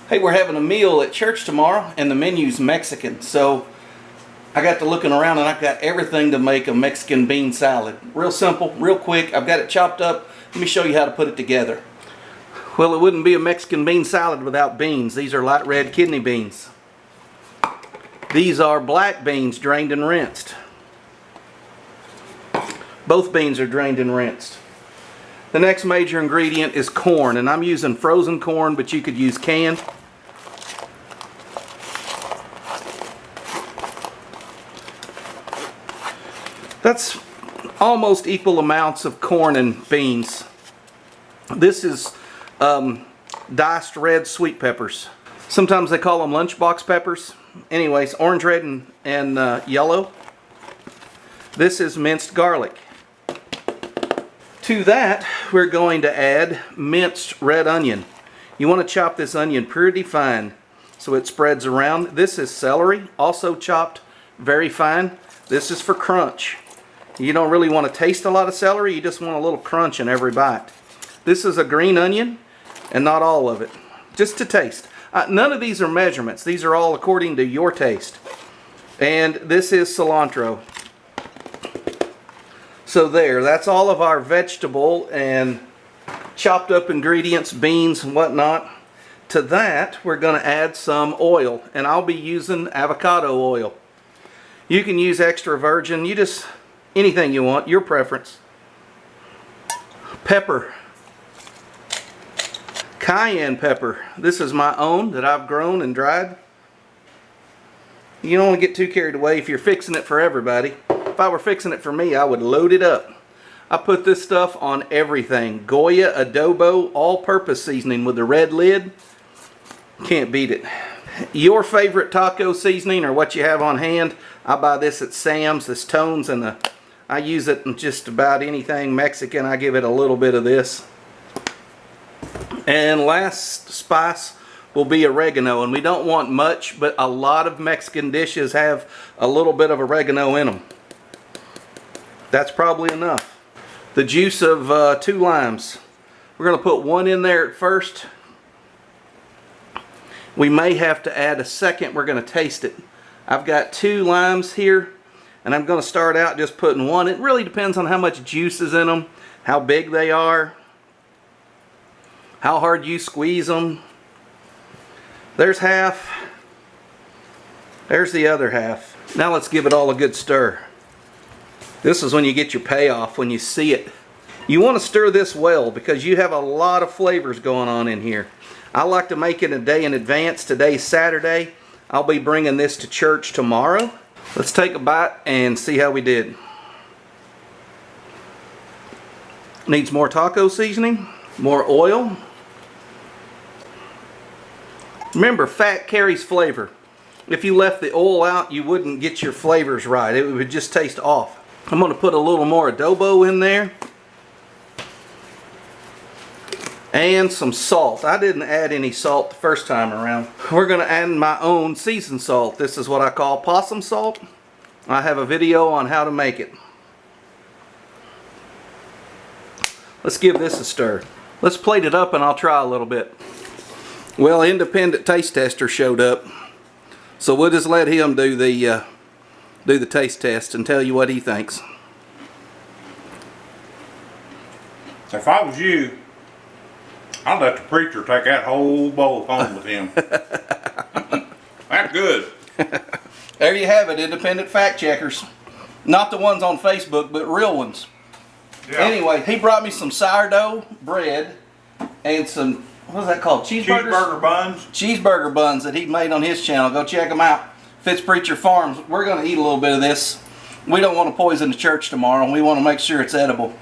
Hey, we're having a meal at church tomorrow and the menu's Mexican. So I got to looking around and I've got everything to make a Mexican bean salad. Real simple, real quick. I've got it chopped up. Let me show you how to put it together. Well, it wouldn't be a Mexican bean salad without beans. These are light red kidney beans. These are black beans drained and rinsed. Both beans are drained and rinsed. The next major ingredient is corn, and I'm using frozen corn, but you could use canned. That's almost equal amounts of corn and beans. This is diced red sweet peppers. Sometimes they call them lunchbox peppers. Anyways, orange, red, and yellow. This is minced garlic. To that, we're going to add minced red onion. You want to chop this onion pretty fine so it spreads around. This is celery, also chopped very fine. This is for crunch. You don't really want to taste a lot of celery, you just want a little crunch in every bite. This is a green onion, and not all of it, just to taste. None of these are measurements, these are all according to your taste. And this is cilantro. So there, that's all of our vegetable and chopped up ingredients, beans and whatnot. To that, we're going to add some oil, and I'll be using avocado oil. You can use extra virgin, anything you want, your preference. Pepper. Cayenne pepper. This is my own that I've grown and dried. You don't want to get too carried away if you're fixing it for everybody. If I were fixing it for me, I would load it up. I put this stuff on everything. Goya, adobo, all-purpose seasoning with the red lid. Can't beat it. Your favorite taco seasoning or what you have on hand. I buy this at Sam's, this Tones, and I use it in just about anything Mexican. I give it a little bit of this. And last spice will be oregano, and we don't want much, but a lot of Mexican dishes have a little bit of oregano in them. That's probably enough. The juice of 2 limes. We're going to put 1 in there at first. We may have to add a second. We're going to taste it. I've got 2 limes here, and I'm going to start out just putting 1. It really depends on how much juice is in them, how big they are, how hard you squeeze them. There's half. There's the other half. Now let's give it all a good stir. This is when you get your payoff, when you see it. You want to stir this well because you have a lot of flavors going on in here. I like to make it a day in advance. Today's Saturday. I'll be bringing this to church tomorrow. Let's take a bite and see how we did. Needs more taco seasoning, more oil. Remember, fat carries flavor. If you left the oil out, you wouldn't get your flavors right. It would just taste off. I'm going to put a little more adobo in there. And some salt. I didn't add any salt the first time around. We're going to add my own seasoned salt. This is what I call possum salt. I have a video on how to make it. Let's give this a stir. Let's plate it up and I'll try a little bit. Well, independent taste tester showed up. So we'll just let him do the taste test and tell you what he thinks. If I was you, I'd let the preacher take that whole bowl home with him. That's good. There you have it, independent fact checkers. Not the ones on Facebook, but real ones. Yeah. Anyway, he brought me some sourdough bread and some, what is that called? Cheeseburgers? Cheeseburger buns. Cheeseburger buns that he made on his channel. Go check them out. Fitz Preacher Farms. We're going to eat a little bit of this. We don't want to poison the church tomorrow, and we want to make sure it's edible.